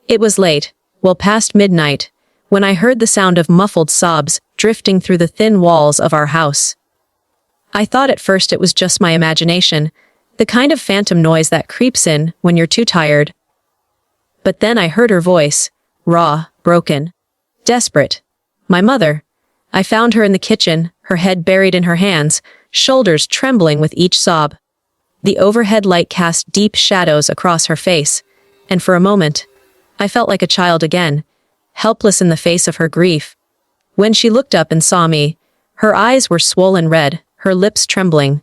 It was late, well past midnight, when I heard the sound of muffled sobs drifting through the thin walls of our house. I thought at first it was just my imagination, the kind of phantom noise that creeps in when you're too tired. But then I heard her voice, raw, broken, desperate. My mother. I found her in the kitchen, her head buried in her hands, shoulders trembling with each sob. The overhead light cast deep shadows across her face, and for a moment, I felt like a child again, helpless in the face of her grief. When she looked up and saw me, her eyes were swollen red, her lips trembling.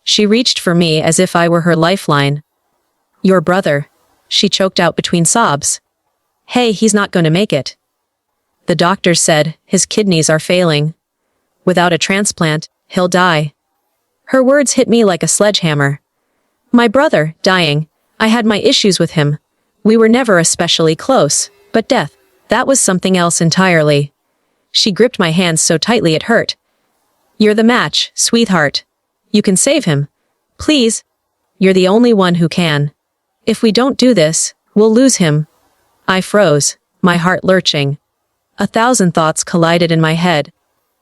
She reached for me as if I were her lifeline. "Your brother," she choked out between sobs. "Hey, he's not going to make it. The doctors said his kidneys are failing. Without a transplant, he'll die." Her words hit me like a sledgehammer. My brother, dying. I had my issues with him. We were never especially close, but death, that was something else entirely. She gripped my hands so tightly it hurt. "You're the match, sweetheart. You can save him. Please. You're the only one who can. If we don't do this, we'll lose him." I froze, my heart lurching. 1,000 thoughts collided in my head.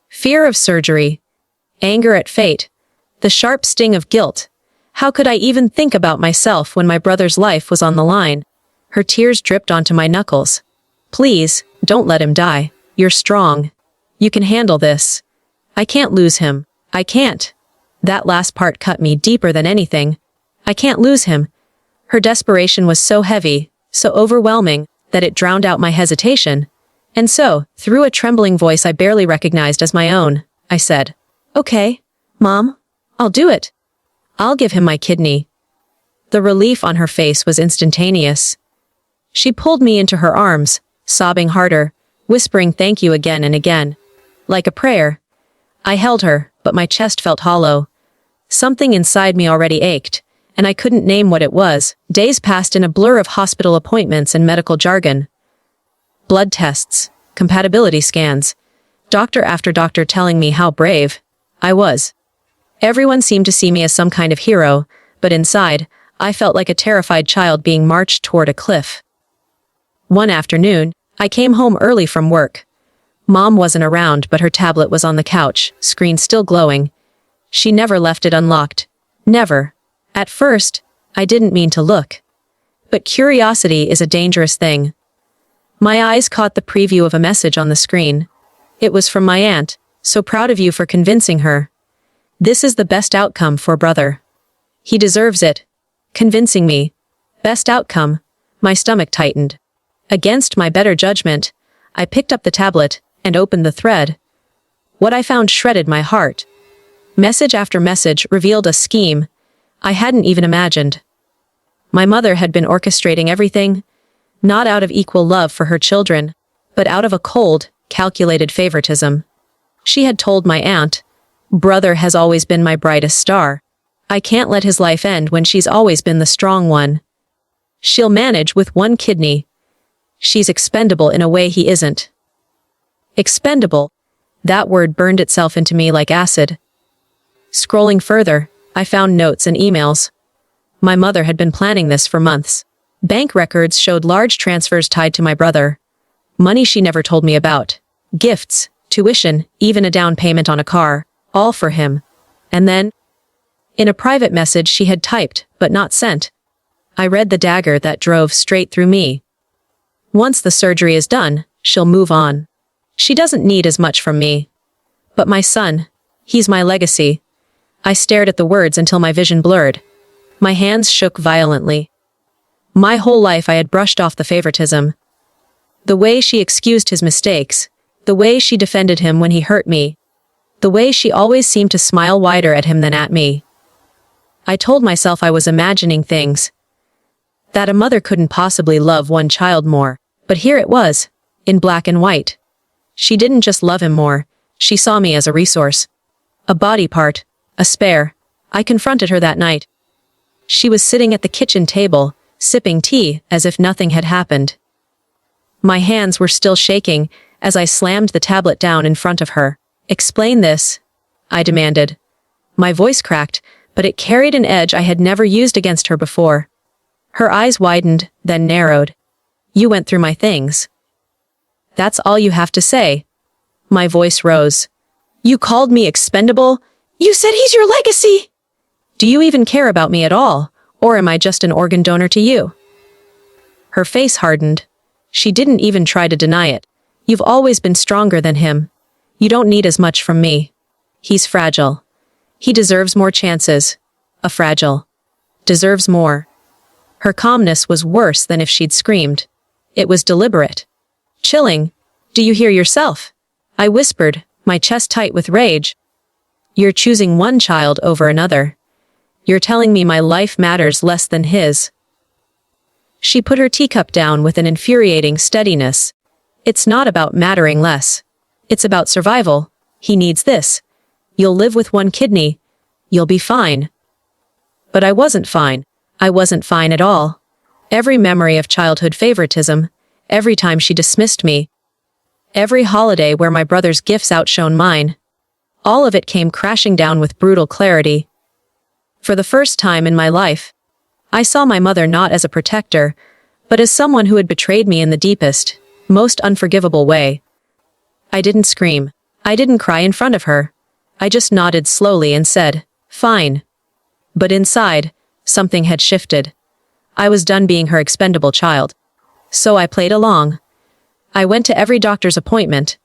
Fear of surgery, anger at fate, the sharp sting of guilt. How could I even think about myself when my brother's life was on the line? Her tears dripped onto my knuckles. "Please, don't let him die. You're strong. You can handle this. I can't lose him. I can't." That last part cut me deeper than anything. I can't lose him. Her desperation was so heavy, so overwhelming, that it drowned out my hesitation. And so, through a trembling voice I barely recognized as my own, I said, "Okay, Mom, I'll do it. I'll give him my kidney." The relief on her face was instantaneous. She pulled me into her arms, sobbing harder, whispering thank you again and again. Like a prayer. I held her, but my chest felt hollow. Something inside me already ached, and I couldn't name what it was. Days passed in a blur of hospital appointments and medical jargon. Blood tests, compatibility scans, doctor after doctor telling me how brave I was. Everyone seemed to see me as some kind of hero, but inside, I felt like a terrified child being marched toward a cliff. One afternoon, I came home early from work. Mom wasn't around, but her tablet was on the couch, screen still glowing. She never left it unlocked. Never. At first, I didn't mean to look. But curiosity is a dangerous thing. My eyes caught the preview of a message on the screen. It was from my aunt. "So proud of you for convincing her. This is the best outcome for brother. He deserves it." Convincing me. Best outcome. My stomach tightened. Against my better judgment, I picked up the tablet and opened the thread. What I found shredded my heart. Message after message revealed a scheme I hadn't even imagined. My mother had been orchestrating everything, not out of equal love for her children, but out of a cold, calculated favoritism. She had told my aunt, "Brother has always been my brightest star. I can't let his life end when she's always been the strong one. She'll manage with one kidney. She's expendable in a way he isn't." Expendable. That word burned itself into me like acid. Scrolling further, I found notes and emails. My mother had been planning this for months. Bank records showed large transfers tied to my brother. Money she never told me about. Gifts, tuition, even a down payment on a car. All for him. And then, in a private message she had typed, but not sent, I read the dagger that drove straight through me. Once the surgery is done, she'll move on. She doesn't need as much from me. But my son, he's my legacy. I stared at the words until my vision blurred. My hands shook violently. My whole life I had brushed off the favoritism. The way she excused his mistakes, the way she defended him when he hurt me, the way she always seemed to smile wider at him than at me. I told myself I was imagining things. That a mother couldn't possibly love one child more, but here it was, in black and white. She didn't just love him more, she saw me as a resource. A body part, a spare. I confronted her that night. She was sitting at the kitchen table, sipping tea as if nothing had happened. My hands were still shaking as I slammed the tablet down in front of her. "Explain this," I demanded. My voice cracked, but it carried an edge I had never used against her before. Her eyes widened, then narrowed. You went through my things. That's all you have to say. My voice rose. You called me expendable? You said he's your legacy! Do you even care about me at all, or am I just an organ donor to you? Her face hardened. She didn't even try to deny it. You've always been stronger than him. You don't need as much from me. He's fragile. He deserves more chances. A fragile. Deserves more. Her calmness was worse than if she'd screamed. It was deliberate. Chilling. Do you hear yourself? I whispered, my chest tight with rage. You're choosing one child over another. You're telling me my life matters less than his. She put her teacup down with an infuriating steadiness. It's not about mattering less. It's about survival. He needs this. You'll live with one kidney. You'll be fine. But I wasn't fine. I wasn't fine at all. Every memory of childhood favoritism, every time she dismissed me, every holiday where my brother's gifts outshone mine, all of it came crashing down with brutal clarity. For the first time in my life, I saw my mother not as a protector, but as someone who had betrayed me in the deepest, most unforgivable way. I didn't scream. I didn't cry in front of her. I just nodded slowly and said, fine. But inside, something had shifted. I was done being her expendable child. So I played along. I went to every doctor's appointment.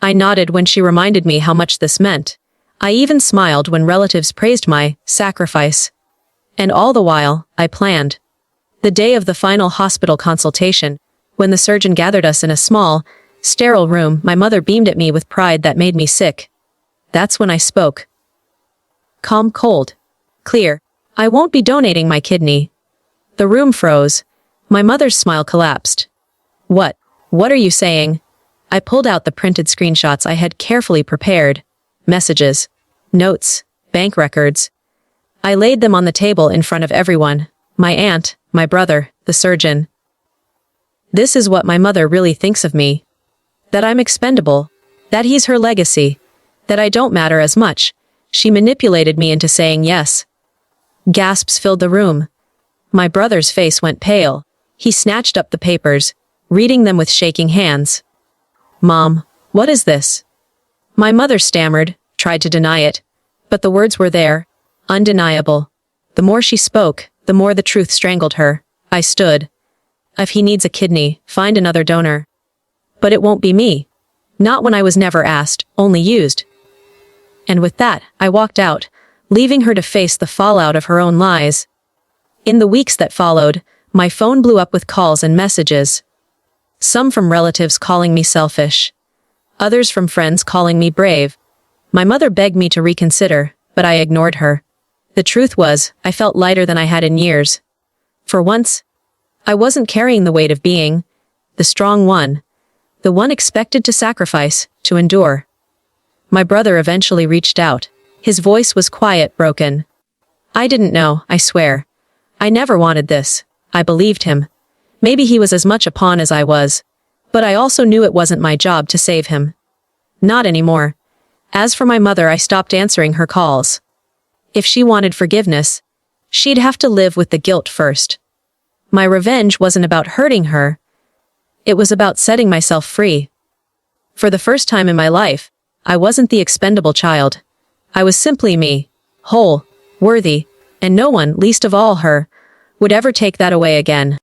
I nodded when she reminded me how much this meant. I even smiled when relatives praised my sacrifice. And all the while, I planned. The day of the final hospital consultation, when the surgeon gathered us in a small, sterile room, my mother beamed at me with pride that made me sick. That's when I spoke. Calm, cold. Clear. I won't be donating my kidney. The room froze. My mother's smile collapsed. What? What are you saying? I pulled out the printed screenshots I had carefully prepared. Messages. Notes. Bank records. I laid them on the table in front of everyone. My aunt, my brother, the surgeon. This is what my mother really thinks of me. That I'm expendable. That he's her legacy. That I don't matter as much. She manipulated me into saying yes. Gasps filled the room. My brother's face went pale. He snatched up the papers, reading them with shaking hands. Mom, what is this? My mother stammered, tried to deny it. But the words were there, undeniable. The more she spoke, the more the truth strangled her. I stood. If he needs a kidney, find another donor. But it won't be me. Not when I was never asked, only used. And with that, I walked out, leaving her to face the fallout of her own lies. In the weeks that followed, my phone blew up with calls and messages. Some from relatives calling me selfish. Others from friends calling me brave. My mother begged me to reconsider, but I ignored her. The truth was, I felt lighter than I had in years. For once, I wasn't carrying the weight of being the strong one. The one expected to sacrifice, to endure. My brother eventually reached out. His voice was quiet, broken. I didn't know, I swear. I never wanted this. I believed him. Maybe he was as much a pawn as I was. But I also knew it wasn't my job to save him. Not anymore. As for my mother, I stopped answering her calls. If she wanted forgiveness, she'd have to live with the guilt first. My revenge wasn't about hurting her. It was about setting myself free. For the first time in my life, I wasn't the expendable child. I was simply me, whole, worthy, and no one, least of all her, would ever take that away again.